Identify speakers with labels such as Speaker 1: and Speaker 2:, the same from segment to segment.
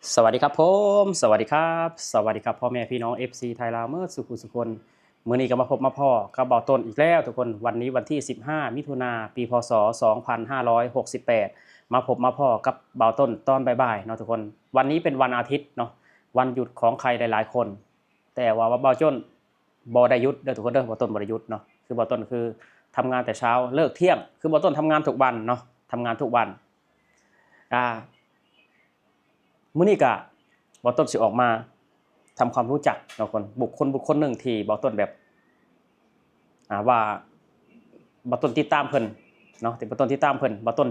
Speaker 1: สวัสดีครับผมสวัสดีครับสวัสดีครับพ่อแม่พี่น้อง FC ไทยลาวเมื่อสุขุสุคนมื้อนี้ก็มาพบมาพ่อกับเบาต้นอีกแล้วทุกคนวันนี้วันที่15มิถุนายนปีพศ2568มาพบมาพ่อกับเบาต้นตอนบ่ายๆเนาะทุกคนวันนี้เป็นวันอาทิตย์เนาะวันหยุดของใครหลายๆคนแต่ว่าเบาต้นบ่ได้หยุดเด้อทุกคนเด้อเบาต้นบ่ได้หยุดเนาะคือเบาต้นคือทำงานแต่เช้าเลิกเที่ยงคือเบาต้นทำงานทุกวันเนาะทำงานทุกวันอ่า มื้อนี้ก็บ่ต้นสิออกมาทำความรู้จักเนาะคนบุคคลหนึ่งที่บ่ต้นแบบว่าบ่ต้นติดตามเพิ่นเนาะที่บ่ต้นติดตามเพิ่นบ่ต้น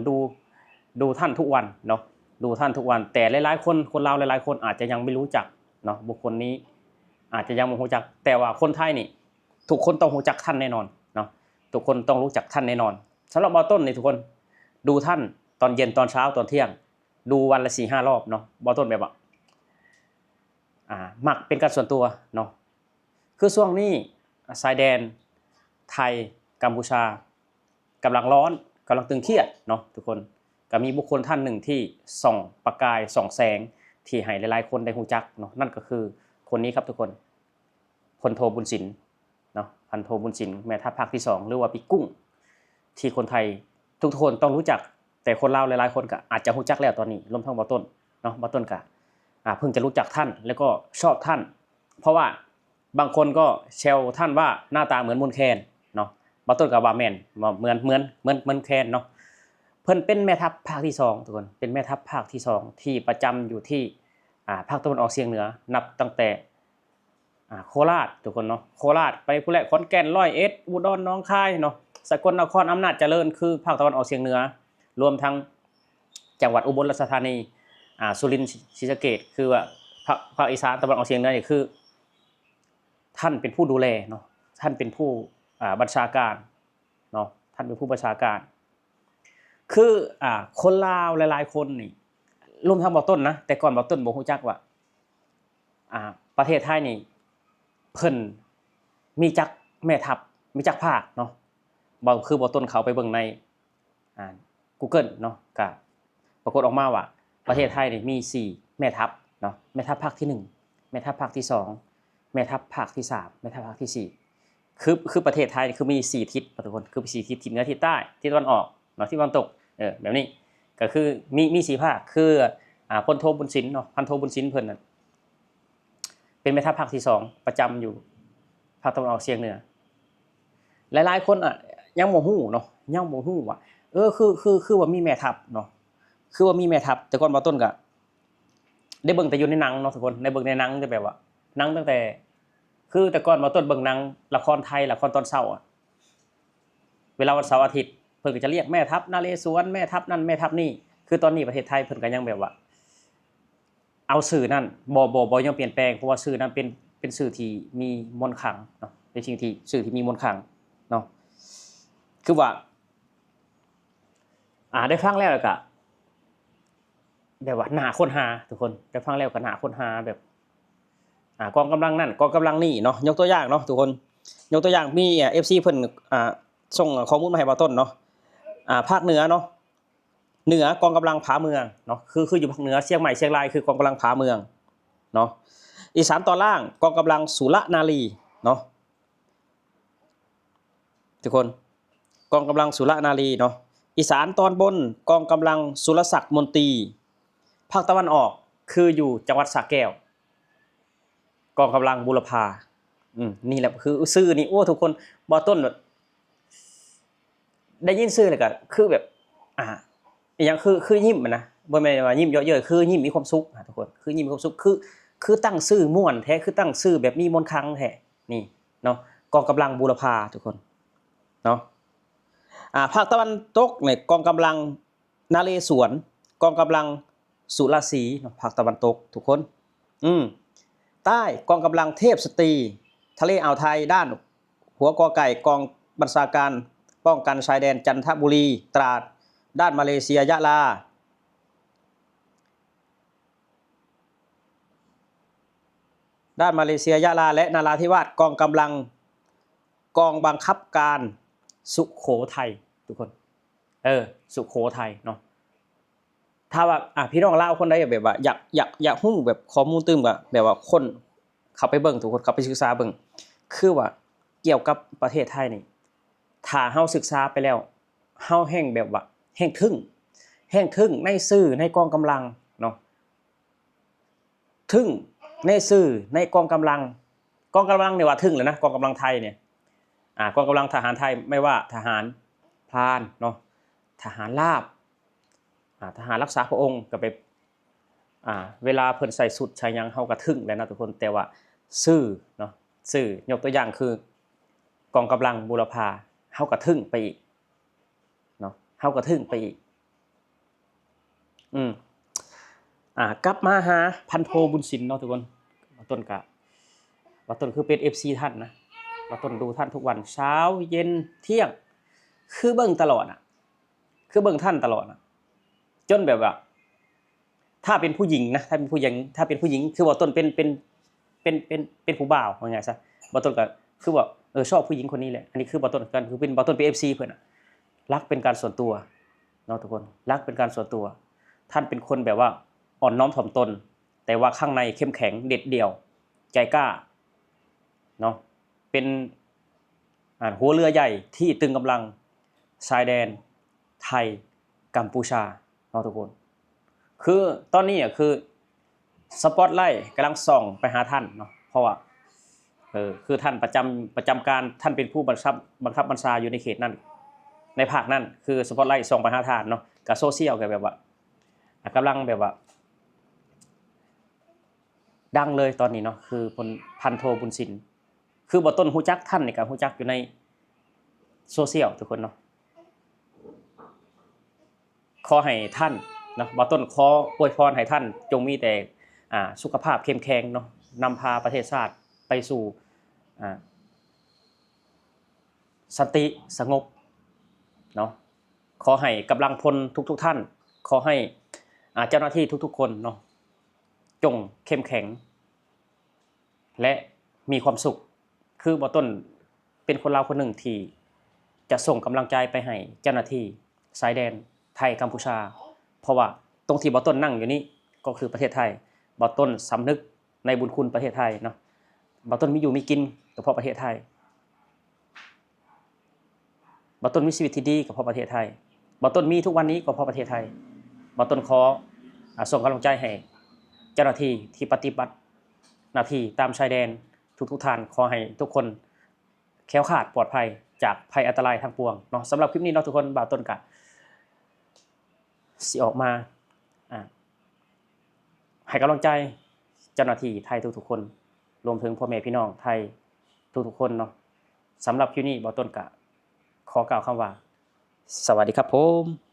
Speaker 1: ดูท่านทุกวันเนาะดูท่านทุกวันแต่หลายๆคนลาวหลายๆคนอาจจะยังไม่รู้จักเนาะบุคคลนี้อาจจะยังบ่รู้จักแต่ว่าคนไทยนี่ทุกคนต้องรู้จักท่านแน่นอนเนาะทุกคนต้องรู้จักท่านแน่นอนสำหรับบ่ต้นนี่ทุกคนดูท่านตอนเย็นตอนเช้าตอนเที่ยงดูวันละ 4-5 รอบเนาะบ่ต้นแบบว่ามักเป็นการส่วนตัวเนาะคือช่วงนี้ชายแดนไทยกัมพูชากำลังร้อนกำลังตึงเครียดเนาะทุกคนก็มีบุคคลท่านหนึ่งที่ส่องประกายส่องแสงที่ให้หลายๆคนได้รู้จักเนาะนั่นก็คือคนนี้ครับทุกคนพลโทบุญสินเนาะพันโทบุญสินแม่ทัพภาคที่2หรือว่าปิกุ้งที่คนไทยทุกคนต้องรู้จักแต่คนลาวหลายๆคนก็อาจจะรู้จักแล้วตอนนี้รวมทั้งบ่ต้นเนาะบ่ต้นก็เพิ่งจะรู้จักท่านแล้วก็ชอบท่านเพราะว่าบางคนก็แซวท่านว่าหน้าตาเหมือนมนแคนเนาะบ่ต้นก็ว่าแม่นเหมือนแคนเนาะเพิ่นเป็นแม่ทัพภาคที่2ทุกคนเป็นแม่ทัพภาคที่2ที่ประจำอยู่ที่ภาคตะวันออกเฉียงเหนือนับตั้งแต่โคราชทุกคนเนาะโคราชไปพุ่นแหละขอนแก่น101อุดรหนองคายเนาะสกลนครอำนาจเจริญคือภาคตะวันออกเฉียงเหนือรวมทั้งจังหวัดอุบลราชธานีสุรินทร์ศรีสะเกษคือว่าภาคอีสานตะวันออกเฉียงเหนือนี่คือท่านเป็นผู้ดูแลเนาะท่านเป็นผู้บัญชาการเนาะท่านเป็นผู้บัญชาการคือคนลาวหลายๆคนนี่รวมทั้งบ่ต้นนะแต่ก่อนบ่ต้นบ่ฮู้จักว่าประเทศไทยนี่เพิ่นมีจักแม่ทัพมีจักภาคเนาะบ่คือบ่ต้นเขาไปเบิ่งในGoogle เนาะก็ปรากฏออกมาว่าประเทศไทยนี่มี4แม่ทัพเนาะแม่ทัพภาคที่1แม่ทัพภาคที่2แม่ทัพภาคที่3แม่ทัพภาคที่4คือประเทศไทยคือมี4ทิศทุกคนคือ4ทิศทิศเหนือทิศใต้ทิศตะวันออกเนาะทิศตะวันตกแบบนี้ก็คือมี4ภาคคือพลโทบุญสินเนาะพันโทบุญสินเพิ่นน่ะเป็นแม่ทัพภาคที่2ประจำอยู่ภาคตะวันออกเฉียงเหนือหลายๆคนยังบ่ฮู้เนาะยังบ่ฮู้ว่าคือว่ามีแม่ทัพเนาะคือว่ามีแม่ทัพแต่ก่อนบ่ต้นก็ได้เบิ่งแต่อยู่ในหนังเนาะทุกคนได้เบิ่งในหนังแต่แบบว่าหนังตั้งแต่คือแต่ก่อนบ่ต้นเบิ่งหนังละครไทยละครตอนเช้าเวลาวันเสาร์อาทิตย์เพิ่นก็จะเรียกแม่ทัพนเรศวรแม่ทัพนั่นแม่ทัพนี่คือตอนนี้ประเทศไทยเพิ่นก็ยังแบบว่าเอาชื่อนั้นบ่ยังเปลี่ยนแปลงเพราะว่าชื่อนั้นเป็นชื่อที่มีมนต์ขลังเนาะเป็นสิ่งที่ชื่อที่มีมนต์ขลังเนาะคือว่าได้ฟังแล้วก็แบบว่าน่าค้นหาทุกคนได้ฟังแล้วก็น่าค้นหาแบบกองกำลังนั่นกองกำลังนี่เนาะยกตัวอย่างเนาะทุกคนยกตัวอย่างมีFC เพิ่นส่งข้อมูลมาให้บ่ต้นเนาะภาคเหนือเนาะเหนือกองกำลังผาเมืองเนาะคืออยู่ภาคเหนือเชียงใหม่เชียงรายคือกองกำลังผาเมืองเนาะอีสานตอนล่างกองกำลังสุรนารีเนาะทุกคนกองกำลังสุรนารีเนาะอีสานตอนบนกองกำลังสุรศักดิ์มนตรีภาคตะวันออกคืออยู่จังหวัดสระแก้วกองกำลังบุรพานี่แหละคือชื่อนี่โอ้ทุกคนบ่ต้นได้ยินชื่อเลยก็คือแบบอย่างคือยิ้มนะบ่แม่นว่ายิ้มเยอะๆคือยิ้มมีความสุขทุกคนคือยิ้มมีความสุขคือตั้งชื่อม่วนแท้คือตั้งชื่อแบบมีมนต์ขลังแท้นี่เนาะกองกำลังบูรพาทุกคนเนาะภาคตะวันตกเนี่ยกองกำลังนเรศวรกองกำลังสุรศรีเนาะภาคตะวันตกทุกคนใต้กองกำลังเทพสตรีทะเลอ่าวไทยด้านหัวกอไก่กองบัญชาการป้องกันชายแดนจันทบุรีตราดด้านมาเลเซียยะลาและนราธิวาสกองกำลังกองบังคับการสุโขทัยทุกคนสุโขทัยเนาะ ถ้าว่าพี่น้องลาวคนใดแบบว่าอยากฮู้แบบข้อมูลตื่มก็แบบว่าคนเข้าไปเบิ่งทุกคนเข้าไปศึกษาเบิ่งคือว่าเกี่ยวกับประเทศไทยนี่ถ้าเฮาศึกษาไปแล้วเฮาแฮ่งแบบว่าแฮ่งทึ่งในสื่อในกองกำลังเนาะทึ่งในสื่อในกองกำลังเนี่ยว่าทึ่งแล้วนะกองกำลังไทยเนี่ยกองกำลังทหารไทยไม่ว่าทหารพรานเนาะทหารราบทหารรักษาพระองค์ก็ไปเวลาเพิ่นใส่สุดใส่หยังเฮาก็ทึ่งแล้วนะทุกคนแต่ว่าซื่อเนาะซื่อยกตัวอย่างคือกองกำลังบูรพาเฮาก็ทึ่งไปอีกเนาะเฮาก็ทึ่งไปอีกกลับมาหาพันโทบุญสินเนาะทุกคนว่าต้นก็ว่าต้นคือเป็น FC ท่านนะว่าต้นดูท่านทุกวันเช้าเย็นเที่ยงคือเบิ่งตลอดคือเบิ่งท่านตลอดจนแบบว่าถ้าเป็นผู้หญิงนะถ้าเป็นผู้หญิงคือว่าต้นเป็นผู้บ่าวว่าไงซะบ่ต้นก็คือว่าชอบผู้หญิงคนนี้แหละอันนี้คือบ่ต้นกันคือเป็นบ่ต้นเป็น FC เพิ่นรักเป็นการส่วนตัวเนาะทุกคนรักเป็นการส่วนตัวท่านเป็นคนแบบว่าอ่อนน้อมถ่อมตนแต่ว่าข้างในเข้มแข็งเด็ดเดี่ยวใจกล้าเนาะเป็นหัวเรือใหญ่ที่ตึงกำลังชายแดนไทยกัมพูชาเนาะทุกคนคือตอนนี้คือสปอตไลท์กำลังส่องไปหาท่านเนาะเพราะว่าคือท่านประจำการท่านเป็นผู้บังคับบัญชาอยู่ในเขตนั้นในภาคนั้นคือสปอตไลท์ส่องไปหาท่านเนาะกับโซเชียลก็แบบว่ากำลังแบบว่าดังเลยตอนนี้เนาะคือพันโทบุญสินคือบ่ต้นฮู้จักท่านนี่ก็ฮู้จักอยู่ในโซเชียลทุกคนเนาะขอให้ท่านเนาะบ่ต้นขออวยพรให้ท่านจงมีแต่สุขภาพเข้มแข็งเนาะนำพาประเทศชาติไปสู่สันติสงบเนาะขอให้กำลังพลทุกท่านขอให้เจ้าหน้าที่ทุกๆคนเนาะจงเข้มแข็งและมีความสุขคือบ่ต้นเป็นคนลาวคนหนึ่งที่จะส่งกำลังใจไปให้เจ้าหน้าที่ชายแดนไทยกัมพูชาเพราะว่าตรงที่บ่ต้นนั่งอยู่นี่ก็คือประเทศไทยบ่ต้นสำนึกในบุญคุณประเทศไทยเนาะบ่ต้นมีอยู่มีกินก็เพราะประเทศไทยบ่ต้นมีชีวิตที่ดีก็เพราะประเทศไทยบ่ต้นมีทุกวันนี้ก็เพราะประเทศไทยบ่ต้นขอส่งกำลังใจให้เจ้าหน้าที่ที่ปฏิบัติหน้าที่ตามชายแดนทุกท่านขอให้ทุกคนแคล้วคลาดปลอดภัยจากภัยอันตรายทั้งปวงเนาะสำหรับคลิปนี้เนาะทุกคนบ่าวต้นกะสิออกมาให้กำลังใจเจ้าหน้าที่ไทยทุกๆคนรวมถึงพ่อแม่พี่น้องไทยทุกๆคนเนาะสำหรับคลิปนี้บ่าวต้นกะขอกล่าวคำว่าสวัสดีครับผม